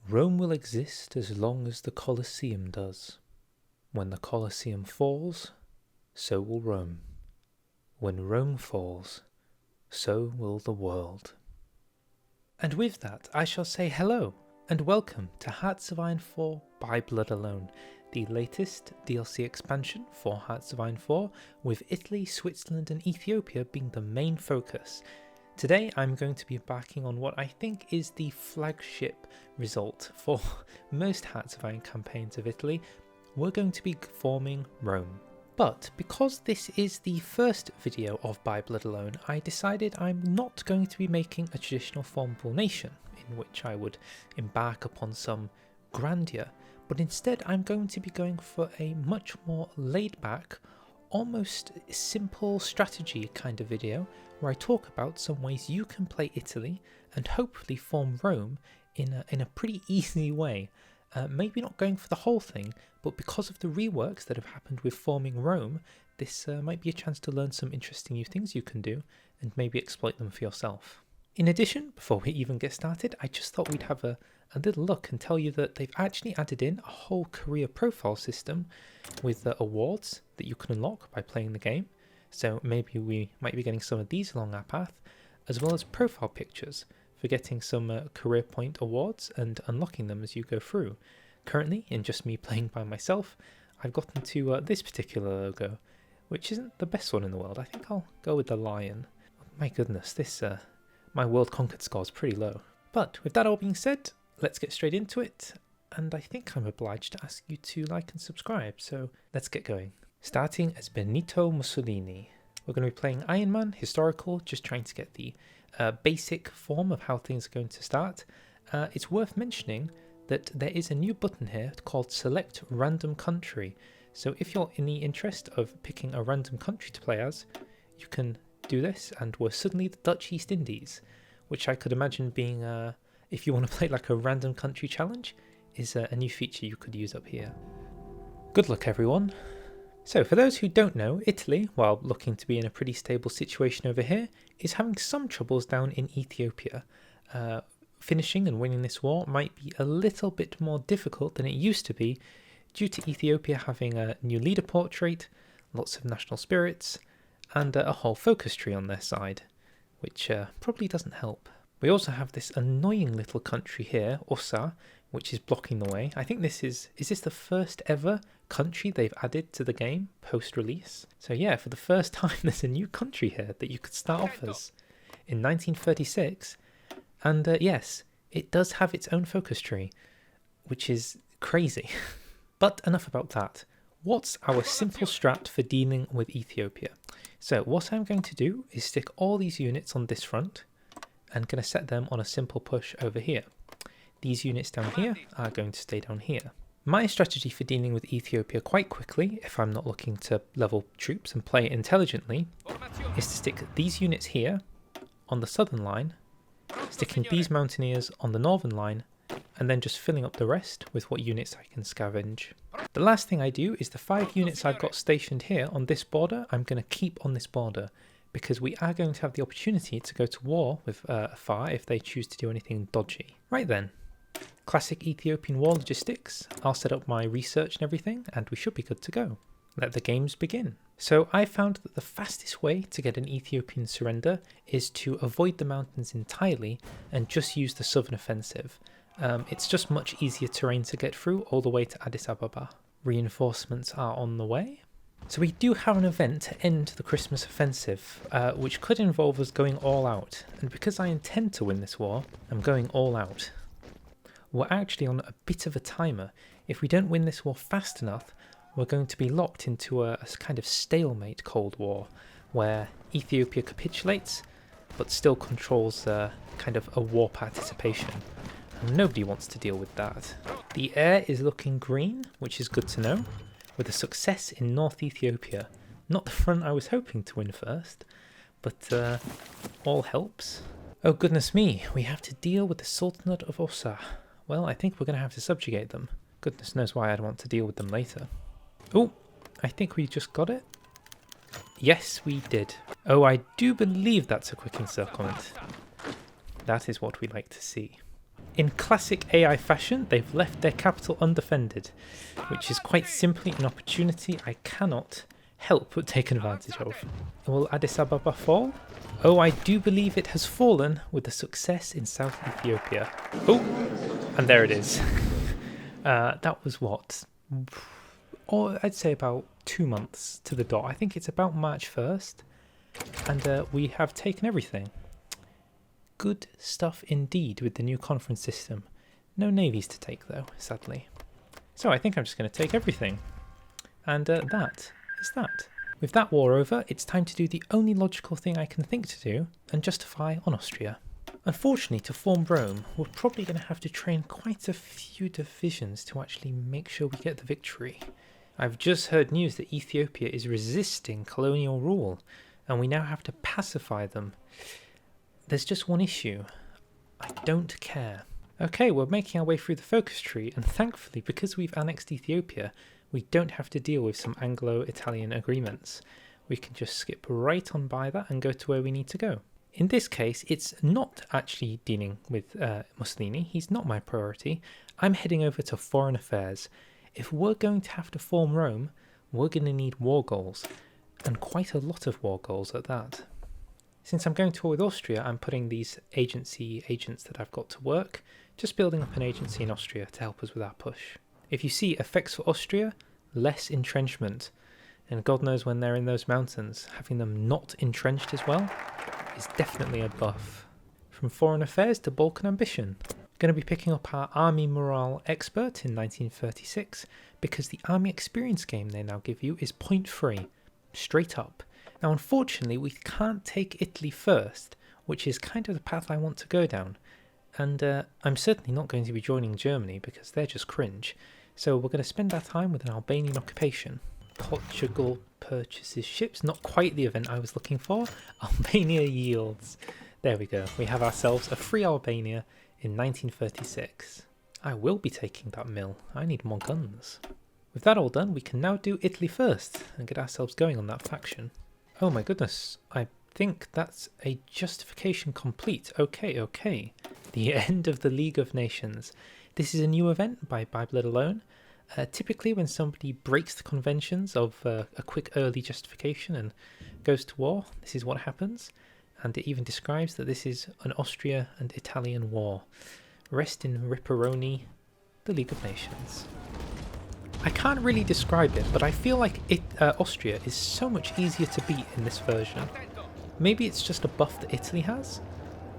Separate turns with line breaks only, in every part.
Rome will exist as long as the Colosseum does. When the Colosseum falls, so will Rome. When Rome falls, so will the world. And with that, I shall say hello and welcome to Hearts of Iron 4 by Blood Alone, the latest DLC expansion for Hearts of Iron 4, with Italy, Switzerland and Ethiopia being the main focus. Today I'm going to be embarking on what I think is the flagship result for most Hearts of Iron campaigns of Italy. We're going to be forming Rome. But because this is the first video of By Blood Alone, I decided I'm not going to be making a traditional formable nation in which I would embark upon some grandeur, but instead I'm going to be going for a much more laid back, almost simple strategy kind of video where I talk about some ways you can play Italy and hopefully form Rome in a pretty easy way. Maybe not going for the whole thing, but because of the reworks that have happened with forming Rome, this might be a chance to learn some interesting new things you can do and maybe exploit them for yourself. In addition, before we even get started, I just thought we'd have a little look and tell you that they've actually added in a whole career profile system with awards that you can unlock by playing the game. So maybe we might be getting some of these along our path, as well as profile pictures for getting some career point awards and unlocking them as you go through. Currently, in just me playing by myself, I've gotten to this particular logo, which isn't the best one in the world. I think I'll go with the lion. My goodness, this my world conquered score is pretty low. But with that all being said, let's get straight into it, and I think I'm obliged to ask you to like and subscribe, so let's get going. Starting as Benito Mussolini. We're going to be playing Iron Man, historical, just trying to get the basic form of how things are going to start. It's worth mentioning that there is a new button here called Select Random Country. So if you're in the interest of picking a random country to play as, you can do this, and we're suddenly the Dutch East Indies, which I could imagine being, if you want to play like a random country challenge, is a new feature you could use up here. Good luck everyone. So for those who don't know, Italy, while looking to be in a pretty stable situation over here, is having some troubles down in Ethiopia. Finishing and winning this war might be a little bit more difficult than it used to be due to Ethiopia having a new leader portrait, lots of national spirits, and a whole focus tree on their side, which probably doesn't help. We also have this annoying little country here, Ossa, which is blocking the way. I think this is this the first ever country they've added to the game post-release? So yeah, for the first time there's a new country here that you could start off as in 1936, and yes, it does have its own focus tree, which is crazy. But enough about that. What's our simple strat for dealing with Ethiopia? So what I'm going to do is stick all these units on this front and going to set them on a simple push over here. These units down here are going to stay down here. My strategy for dealing with Ethiopia quite quickly, if I'm not looking to level troops and play intelligently, is to stick these units here on the southern line, sticking these mountaineers on the northern line, and then just filling up the rest with what units I can scavenge. The last thing I do is the 5 units I've got stationed here on this border, I'm going to keep on this border, because we are going to have the opportunity to go to war with Afar if they choose to do anything dodgy. Right then. Classic Ethiopian war logistics. I'll set up my research and everything, and we should be good to go. Let the games begin. So I found that the fastest way to get an Ethiopian surrender is to avoid the mountains entirely and just use the southern offensive. It's just much easier terrain to get through all the way to Addis Ababa. Reinforcements are on the way. So we do have an event to end the Christmas offensive, which could involve us going all out. And because I intend to win this war, I'm going all out. We're actually on a bit of a timer. If we don't win this war fast enough, we're going to be locked into a kind of stalemate Cold War, where Ethiopia capitulates, but still controls kind of a war participation. And nobody wants to deal with that. The air is looking green, which is good to know, with a success in North Ethiopia. Not the front I was hoping to win first, but all helps. Oh goodness me, we have to deal with the Sultanate of Ossa. Well, I think we're going to have to subjugate them. Goodness knows why I'd want to deal with them later. Oh, I think we just got it. Yes, we did. Oh, I do believe that's a quick encirclement. That is what we like to see. In classic AI fashion, they've left their capital undefended, which is quite simply an opportunity I cannot help but take advantage of. Will Addis Ababa fall? Oh, I do believe it has fallen with a success in South Ethiopia. Oh, and there it is. That was what? Or I'd say about 2 months to the dot. I think it's about March 1st, and we have taken everything. Good stuff indeed with the new conference system. No navies to take though, sadly. So I think I'm just going to take everything. And that is that. With that war over, it's time to do the only logical thing I can think to do and justify on Austria. Unfortunately, to form Rome, we're probably going to have to train quite a few divisions to actually make sure we get the victory. I've just heard news that Ethiopia is resisting colonial rule, and we now have to pacify them. There's just one issue. I don't care. Okay, we're making our way through the focus tree, and thankfully, because we've annexed Ethiopia, we don't have to deal with some Anglo-Italian agreements. We can just skip right on by that and go to where we need to go. In this case, it's not actually dealing with Mussolini. He's not my priority. I'm heading over to foreign affairs. If we're going to have to form Rome, we're going to need war goals, and quite a lot of war goals at that. Since I'm going to war with Austria, I'm putting these agents that I've got to work, just building up an agency in Austria to help us with our push. If you see effects for Austria, less entrenchment, and God knows when they're in those mountains, having them not entrenched as well is definitely a buff. From foreign affairs to Balkan ambition. Going to be picking up our army morale expert in 1936 because the army experience game they now give you is point free, straight up. Now unfortunately we can't take Italy first, which is kind of the path I want to go down, and I'm certainly not going to be joining Germany because they're just cringe, so we're going to spend our time with an Albanian occupation. Portugal purchases ships, not quite the event I was looking for. Albania yields. There we go, we have ourselves a free Albania in 1936. I will be taking that mill, I need more guns. With that all done, we can now do Italy first and get ourselves going on that faction. Oh my goodness, I think that's a justification complete. Okay. The end of the League of Nations. This is a new event by Bible It Alone. Typically when somebody breaks the conventions of a quick early justification and goes to war, this is what happens. And it even describes that this is an Austria and Italian war. Rest in Ripperoni, the League of Nations. I can't really describe it, but I feel like Austria is so much easier to beat in this version. Maybe it's just a buff that Italy has,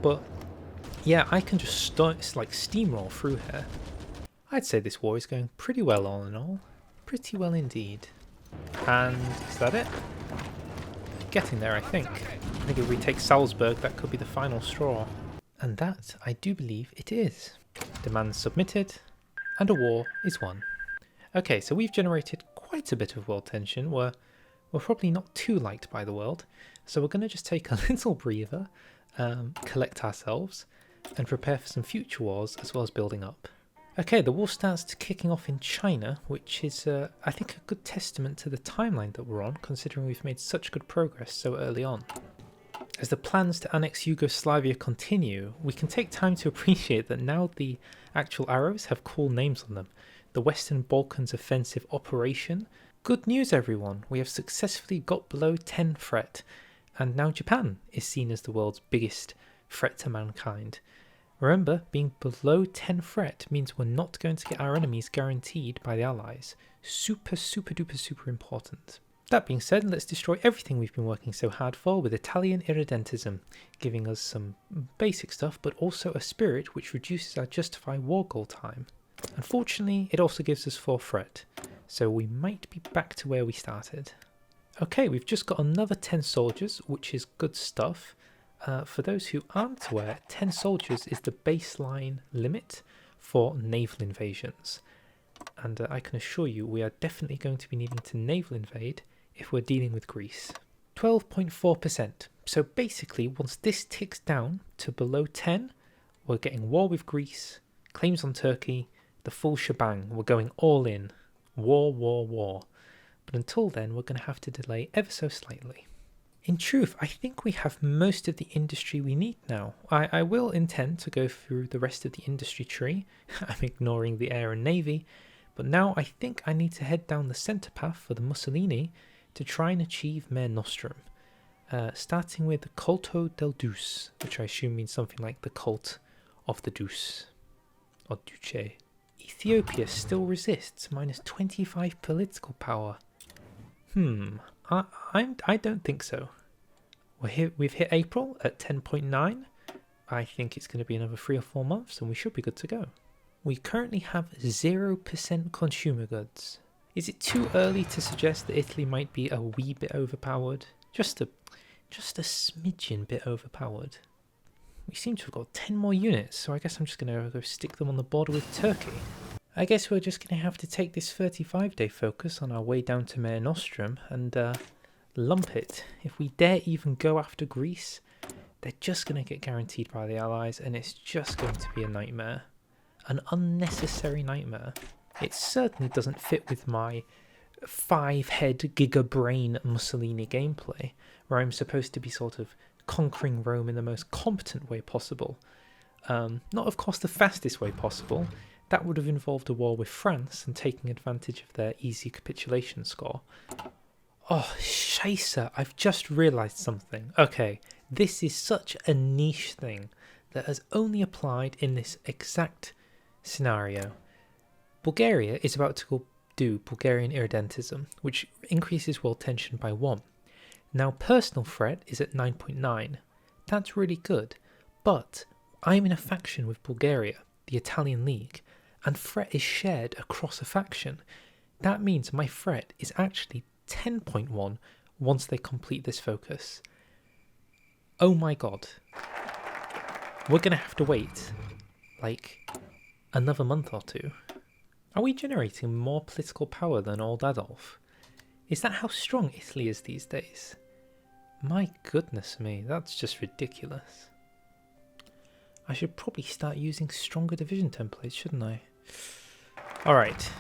but yeah, I can just steamroll through here. I'd say this war is going pretty well all in all. Pretty well indeed. And is that it? Getting there, I think. I think if we take Salzburg, that could be the final straw. And that, I do believe it is. Demands submitted, and a war is won. Okay, so we've generated quite a bit of world tension. We're probably not too liked by the world, so we're going to just take a little breather, collect ourselves, and prepare for some future wars as well as building up. Okay, the war starts kicking off in China, which is, I think, a good testament to the timeline that we're on, considering we've made such good progress so early on. As the plans to annex Yugoslavia continue, we can take time to appreciate that now the actual arrows have cool names on them. The Western Balkans Offensive Operation. Good news everyone, we have successfully got below 10 threat, and now Japan is seen as the world's biggest threat to mankind. Remember, being below 10 threat means we're not going to get our enemies guaranteed by the Allies. Super duper important. That being said, let's destroy everything we've been working so hard for with Italian irredentism, giving us some basic stuff but also a spirit which reduces our justify war goal time. Unfortunately, it also gives us 4 threat, so we might be back to where we started. Okay, we've just got another 10 soldiers, which is good stuff. For those who aren't aware, 10 soldiers is the baseline limit for naval invasions. And I can assure you we are definitely going to be needing to naval invade if we're dealing with Greece. 12.4%. So basically, once this ticks down to below 10, we're getting war with Greece, claims on Turkey, the full shebang. We're going all in. War. But until then, we're going to have to delay ever so slightly. In truth, I think we have most of the industry we need now. I will intend to go through the rest of the industry tree. I'm ignoring the air and navy, but now I think I need to head down the centre path for the Mussolini to try and achieve Mare Nostrum. Starting with Colto del Duce, which I assume means something like the cult of the Duce, or Duce. Ethiopia still resists, minus 25 political power. I don't think so. We've hit April at 10.9. I think it's going to be another 3 or 4 months and we should be good to go. We currently have 0% consumer goods. Is it too early to suggest that Italy might be a wee bit overpowered? Just a smidgen bit overpowered. We seem to have got 10 more units, so I guess I'm just going to go stick them on the border with Turkey. I guess we're just going to have to take this 35-day focus on our way down to Mare Nostrum and lump it. If we dare even go after Greece, they're just going to get guaranteed by the Allies, and it's just going to be a nightmare. An unnecessary nightmare. It certainly doesn't fit with my 5-head giga-brain Mussolini gameplay, where I'm supposed to be sort of conquering Rome in the most competent way possible. Not, of course, the fastest way possible. That would have involved a war with France and taking advantage of their easy capitulation score. Oh, scheisse, I've just realised something. Okay, this is such a niche thing that has only applied in this exact scenario. Bulgaria is about to do Bulgarian irredentism, which increases world tension by 1. Now, personal threat is at 9.9. That's really good, but I'm in a faction with Bulgaria, the Italian League, and threat is shared across a faction. That means my threat is actually 10.1 once they complete this focus. Oh my god. We're going to have to wait, like, another month or 2. Are we generating more political power than old Adolf? Is that how strong Italy is these days? My goodness me, that's just ridiculous. I should probably start using stronger division templates, shouldn't I? Alright,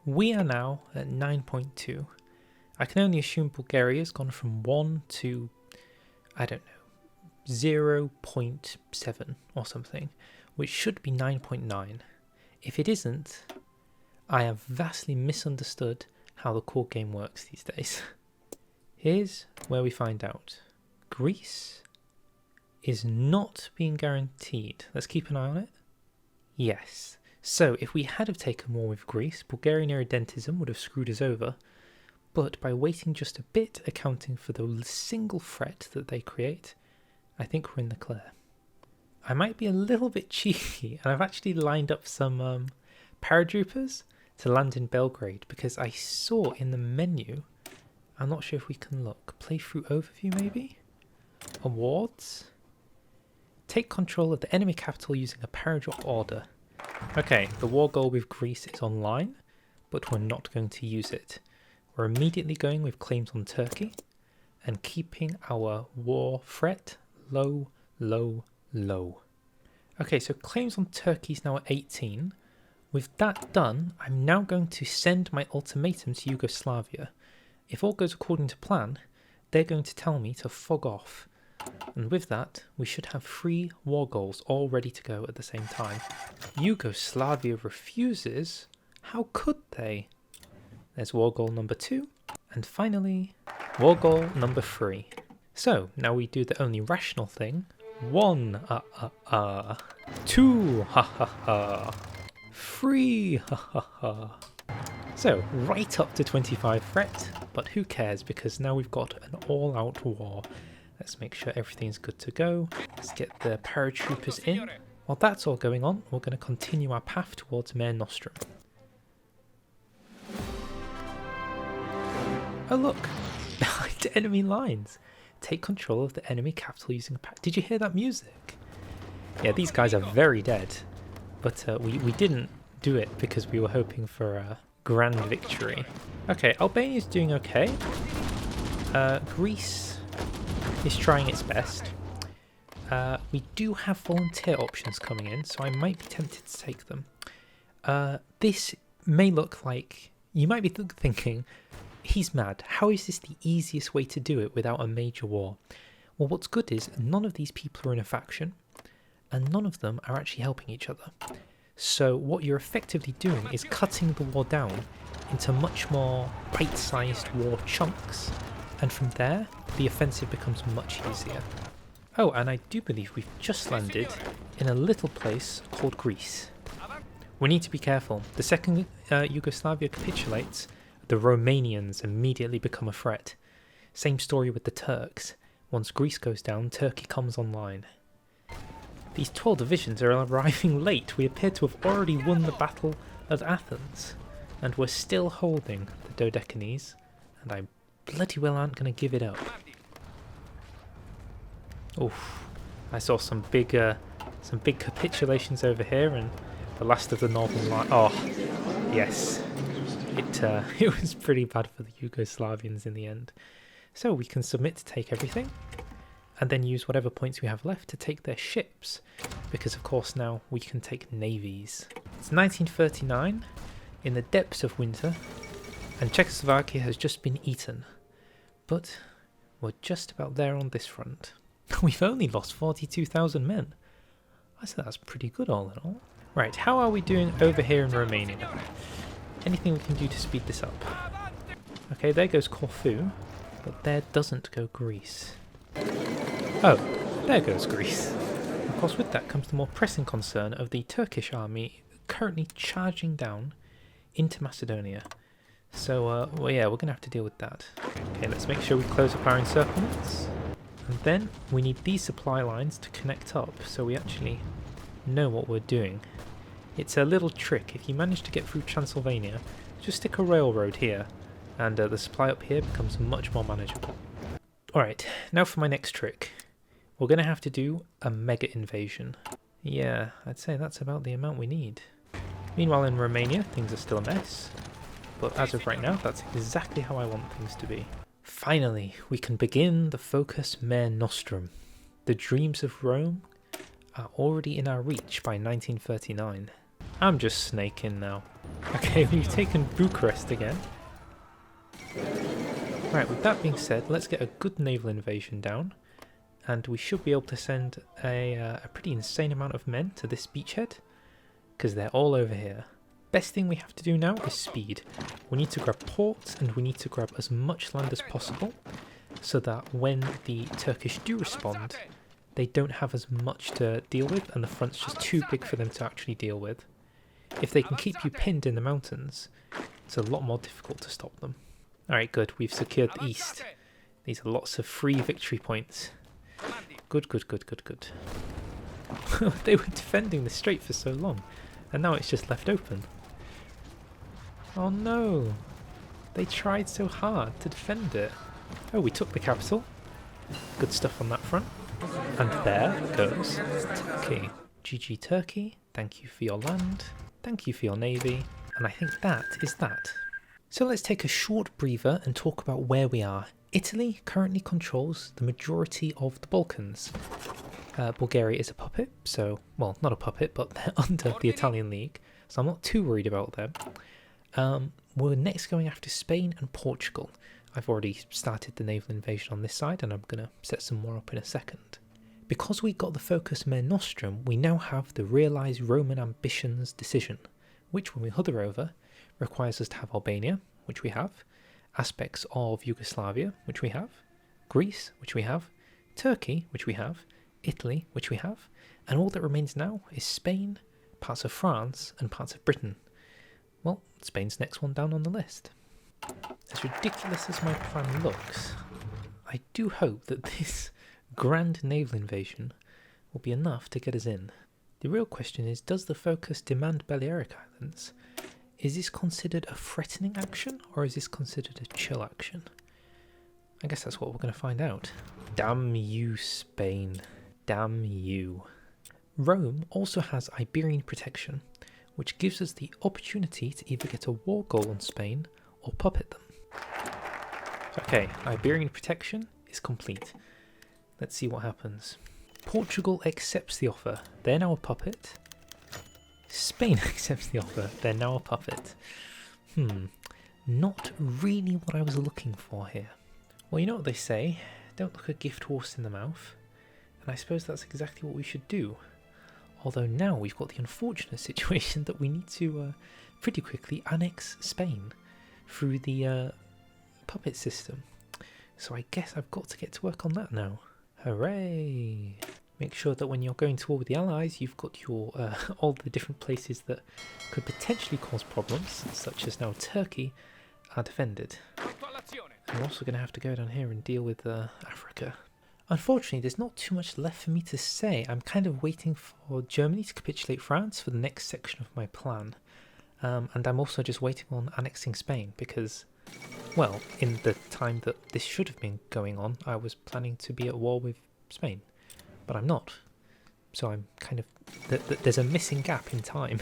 we are now at 9.2. I can only assume Bulgaria has gone from 1 to, I don't know, 0.7 or something, which should be 9.9. If it isn't, I have vastly misunderstood how the core game works these days. Here's where we find out. Greece is not being guaranteed. Let's keep an eye on it. Yes. So if we had have taken war with Greece, Bulgarian irredentism would have screwed us over. But by waiting just a bit, accounting for the single threat that they create, I think we're in the clear. I might be a little bit cheeky, and I've actually lined up some paratroopers to land in Belgrade because I saw in the menu, I'm not sure if we can look, playthrough overview maybe? Awards? Take control of the enemy capital using a paradrop order. Okay, the war goal with Greece is online, but we're not going to use it. We're immediately going with claims on Turkey and keeping our war threat low, low, low. Okay, so claims on Turkey is now at 18. With that done, I'm now going to send my ultimatum to Yugoslavia. If all goes according to plan, they're going to tell me to fog off. And with that, we should have 3 war goals all ready to go at the same time. Yugoslavia refuses? How could they? There's war goal number 2. And finally, war goal number 3. So, now we do the only rational thing. 1, 2, 3, So, right up to 25 threat, but who cares because now we've got an all-out war. Let's make sure everything's good to go. Let's get the paratroopers in. While that's all going on, we're going to continue our path towards Mare Nostrum. Oh look, behind enemy lines. Take control of the enemy capital using a Did you hear that music? Yeah, these guys are very dead. But we didn't do it because we were hoping for a grand victory. Okay, Albania's doing okay. Greece is trying its best. We do have volunteer options coming in, so I might be tempted to take them. This may look like... You might be thinking, he's mad. How is this the easiest way to do it without a major war? Well, what's good is none of these people are in a faction, and none of them are actually helping each other. So what you're effectively doing is cutting the war down into much more bite-sized war chunks, and from there, the offensive becomes much easier. Oh, and I do believe we've just landed in a little place called Greece. We need to be careful. The second Yugoslavia capitulates, the Romanians immediately become a threat. Same story with the Turks. Once Greece goes down, Turkey comes online. These 12 divisions are arriving late. We appear to have already won the Battle of Athens, and we're still holding the Dodecanese, and I bloody well aren't going to give it up. Oof, I saw some big capitulations over here, and the last of the Northern Line. Oh, yes, it was pretty bad for the Yugoslavians in the end. So we can submit to take everything, and then use whatever points we have left to take their ships, because of course now we can take navies. It's 1939, in the depths of winter, and Czechoslovakia has just been eaten, but we're just about there on this front. We've only lost 42,000 men. I said that's pretty good all in all. Right, how are we doing over here in Romania? Anything we can do to speed this up? Okay, there goes Corfu, but there doesn't go Greece. Oh, there goes Greece. Of course, with that comes the more pressing concern of the Turkish army currently charging down into Macedonia. So, well, yeah, we're going to have to deal with that. Okay, let's make sure we close up our encirclements. And then we need these supply lines to connect up so we actually know what we're doing. It's a little trick. If you manage to get through Transylvania, just stick a railroad here, and the supply up here becomes much more manageable. Alright, now for my next trick. We're going to have to do a mega invasion. Yeah, I'd say that's about the amount we need. Meanwhile in Romania, things are still a mess. But as of right now, that's exactly how I want things to be. Finally, we can begin the Focus Mare Nostrum. The dreams of Rome are already in our reach by 1939. I'm just snaking now. Okay, we've taken Bucharest again. Right, with that being said, let's get a good naval invasion down. And we should be able to send a pretty insane amount of men to this beachhead, because they're all over here. Best thing we have to do now is speed. We need to grab ports and we need to grab as much land as possible so that when the Turkish do respond, they don't have as much to deal with and the front's just too big for them to actually deal with. If they can keep you pinned in the mountains, it's a lot more difficult to stop them. Alright, good. We've secured the east. These are lots of free victory points. Good, good, good, good, good. They were defending the strait for so long, and now it's just left open. Oh no! They tried so hard to defend it. Oh, we took the capital. Good stuff on that front. And there goes Turkey. GG Turkey, thank you for your land, thank you for your navy, and I think that is that. So let's take a short breather and talk about where we are. Italy currently controls the majority of the Balkans. Bulgaria is a puppet, so, well, not a puppet, but they're under the Italian League, so I'm not too worried about them. We're next going after Spain and Portugal. I've already started the naval invasion on this side, and I'm going to set some more up in a second. Because we got the Focus Mare Nostrum, we now have the Realise Roman Ambitions decision, which when we hover over, requires us to have Albania, which we have, aspects of Yugoslavia, which we have, Greece, which we have, Turkey, which we have, Italy, which we have, and all that remains now is Spain, parts of France, and parts of Britain. Well, Spain's next one down on the list. As ridiculous as my plan looks, I do hope that this grand naval invasion will be enough to get us in. The real question is, does the focus demand Balearic Islands? Is this considered a threatening action, or is this considered a chill action? I guess that's what we're going to find out. Damn you, Spain. Damn you. Rome also has Iberian protection, which gives us the opportunity to either get a war goal on Spain or puppet them. Okay, Iberian protection is complete. Let's see what happens. Portugal accepts the offer. They're now a puppet. Spain accepts the offer. They're now a puppet. Not really what I was looking for here. Well, you know what they say, don't look a gift horse in the mouth, and I suppose that's exactly what we should do. Although now we've got the unfortunate situation that we need to pretty quickly annex Spain through the puppet system. So I guess I've got to get to work on that now. Hooray! Make sure that when you're going to war with the Allies, you've got your all the different places that could potentially cause problems, such as now Turkey, are defended. I'm also going to have to go down here and deal with Africa. Unfortunately, there's not too much left for me to say. I'm kind of waiting for Germany to capitulate France for the next section of my plan. And I'm also just waiting on annexing Spain because, well, in the time that this should have been going on, I was planning to be at war with Spain. But I'm not. So I'm kind of... there's a missing gap in time.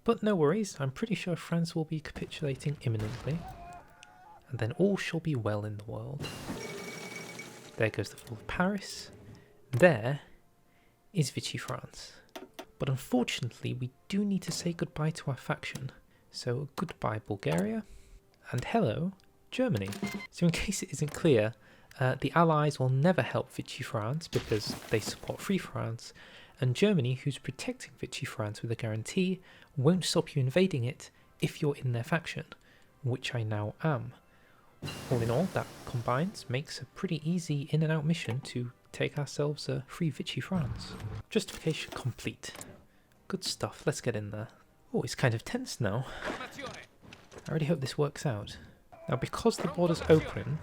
But no worries, I'm pretty sure France will be capitulating imminently. And then all shall be well in the world. There goes the fall of Paris. There is Vichy France. But unfortunately, we do need to say goodbye to our faction. So goodbye Bulgaria, and hello Germany. So in case it isn't clear, the Allies will never help Vichy France because they support Free France, and Germany, who's protecting Vichy France with a guarantee, won't stop you invading it if you're in their faction, which I now am. All in all, that combines makes a pretty easy in and out mission to take ourselves a free Vichy France. Justification complete. Good stuff, let's get in there. Oh, it's kind of tense now. I really hope this works out. Now, because the border's open,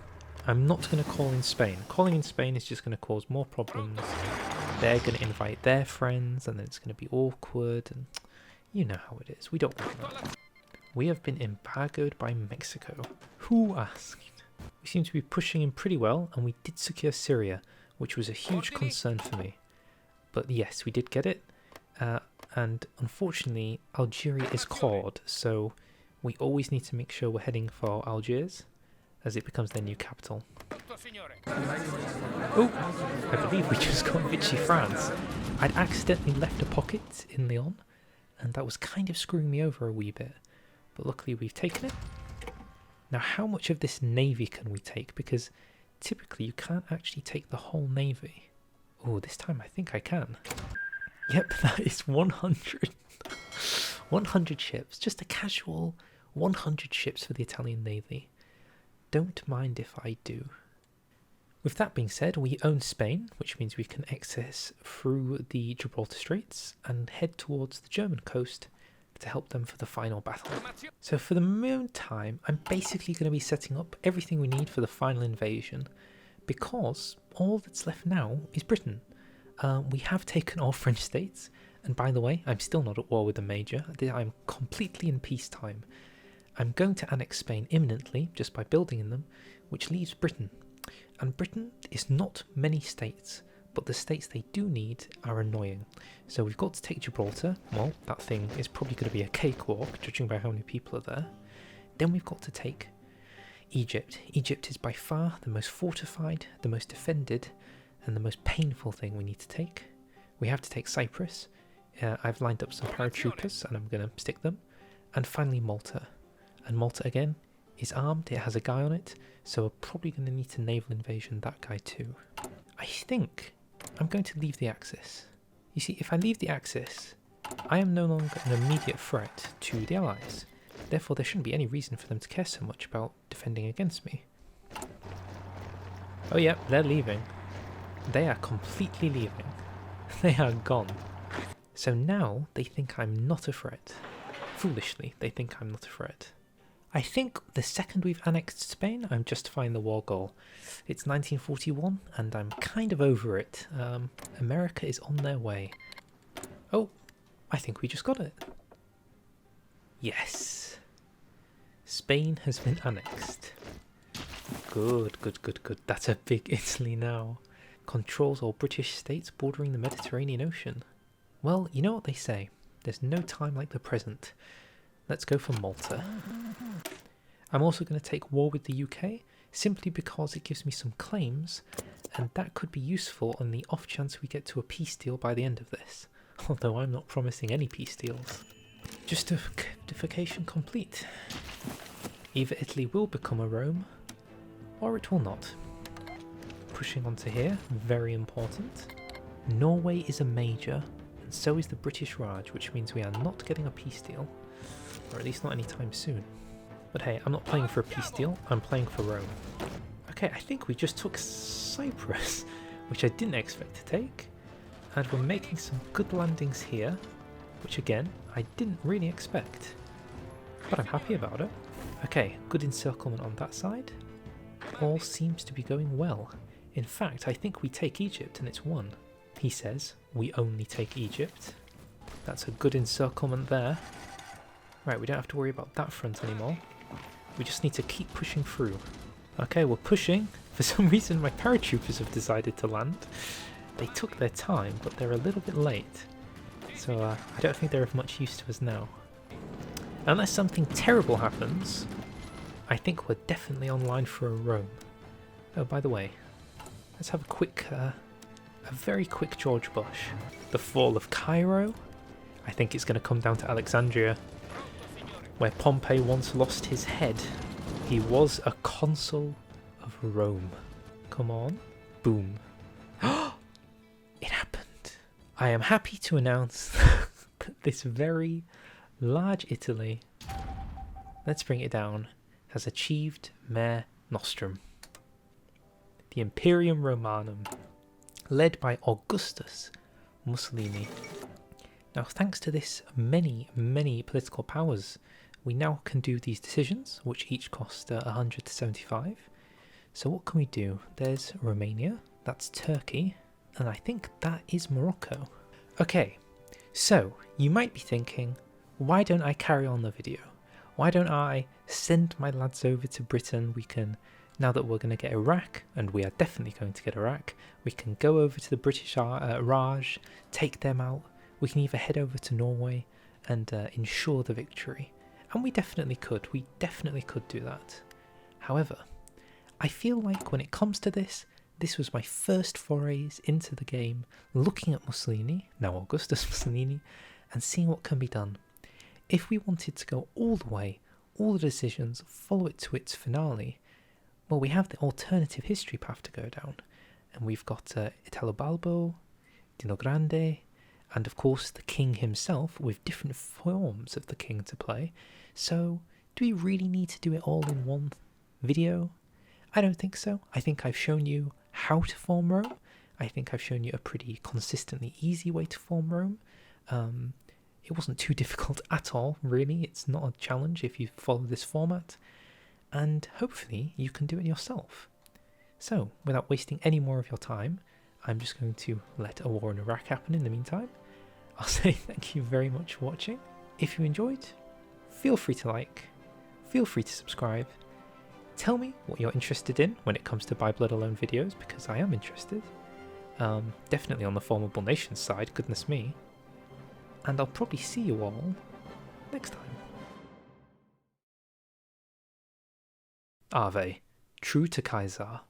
I'm not going to call in Spain. Calling in Spain is just going to cause more problems. They're going to invite their friends, and then it's going to be awkward, and you know how it is. We don't want that. We have been embargoed by Mexico. Who asked? We seem to be pushing in pretty well, and we did secure Syria, which was a huge concern for me. But yes, we did get it. And unfortunately, Algeria is caught, so we always need to make sure we're heading for Algiers, as it becomes their new capital. Oh, I believe we just got Vichy France. I'd accidentally left a pocket in Lyon, and that was kind of screwing me over a wee bit. But luckily we've taken it. Now, how much of this navy can we take? Because typically you can't actually take the whole navy. Oh, this time I think I can. Yep, that is 100. 100 ships. Just a casual 100 ships for the Italian navy. Don't mind if I do. With that being said, we own Spain, which means we can access through the Gibraltar Straits and head towards the German coast to help them for the final battle. So for the meantime, I'm basically going to be setting up everything we need for the final invasion, because all that's left now is Britain. We have taken all French states, and by the way, I'm still not at war with the Major. I'm completely in peacetime. I'm going to annex Spain imminently, just by building in them, which leaves Britain. And Britain is not many states, but the states they do need are annoying. So we've got to take Gibraltar. Well, that thing is probably going to be a cakewalk, judging by how many people are there. Then we've got to take Egypt. Egypt is by far the most fortified, the most defended, and the most painful thing we need to take. We have to take Cyprus. I've lined up some paratroopers, and I'm going to stick them. And finally Malta. And Malta, again, is armed. It has a guy on it, so we're probably going to need to naval invasion that guy too. I think I'm going to leave the Axis. You see, if I leave the Axis, I am no longer an immediate threat to the Allies. Therefore, there shouldn't be any reason for them to care so much about defending against me. Oh yeah, they're leaving. They are completely leaving. They are gone. So now they think I'm not a threat. Foolishly, they think I'm not a threat. I think the second we've annexed Spain, I'm justifying the war goal. It's 1941, and I'm kind of over it. America is on their way. Oh, I think we just got it. Yes. Spain has been annexed. Good, good, good, good. That's a big Italy now. Controls all British states bordering the Mediterranean Ocean. Well, you know what they say. There's no time like the present. Let's go for Malta. I'm also going to take war with the UK, simply because it gives me some claims, and that could be useful on the off chance we get to a peace deal by the end of this. Although I'm not promising any peace deals. Just to Fortification complete. Either Italy will become a Rome, or it will not. Pushing onto here, very important. Norway is a major, and so is the British Raj, which means we are not getting a peace deal, or at least not anytime soon. But hey, I'm not playing for a peace deal, I'm playing for Rome. Okay, I think we just took Cyprus, which I didn't expect to take, and we're making some good landings here, which again, I didn't really expect, but I'm happy about it. Okay, good encirclement on that side. All seems to be going well. In fact, I think we take Egypt and it's won. He says, we only take Egypt. That's a good encirclement there. Right, we don't have to worry about that front anymore. We just need to keep pushing through. Okay, we're pushing. For some reason my paratroopers have decided to land. They took their time, but they're a little bit late. So I don't think they're of much use to us now. Unless something terrible happens, I think we're definitely online for a Rome. Oh, by the way, let's have a very quick George Bush. The fall of Cairo. I think it's going to come down to Alexandria, where Pompey once lost his head. He was a consul of Rome. Come on. Boom. It happened. I am happy to announce that this very large Italy, let's bring it down, has achieved Mare Nostrum. The Imperium Romanum, led by Augustus Mussolini. Now, thanks to this many political powers, we now can do these decisions, which each cost 100 to 75. So what can we do? There's Romania, that's Turkey, and I think that is Morocco. Okay, so you might be thinking, why don't I carry on the video? Why don't I send my lads over to Britain? We can, now that we're going to get Iraq, and we are definitely going to get Iraq, we can go over to the British Raj, take them out. We can either head over to Norway and ensure the victory. And we definitely could do that. However, I feel like when it comes to this was my first forays into the game, looking at Mussolini, now Augustus Mussolini, and seeing what can be done. If we wanted to go all the way, all the decisions, follow it to its finale, well, we have the alternative history path to go down. And we've got Italo Balbo, Dino Grande, and of course the king himself, with different forms of the king to play. So, do we really need to do it all in one video? I don't think so. I think I've shown you how to form Rome. I think I've shown you a pretty consistently easy way to form Rome. It wasn't too difficult at all, really. It's not a challenge if you follow this format. And hopefully you can do it yourself. So, without wasting any more of your time, I'm just going to let a war in Iraq happen in the meantime. I'll say thank you very much for watching. If you enjoyed, feel free to like, feel free to subscribe. Tell me what you're interested in when it comes to By Blood Alone videos, because I am interested. Definitely on the Formable Nations side, goodness me. And I'll probably see you all next time. Ave, true to Kaiser.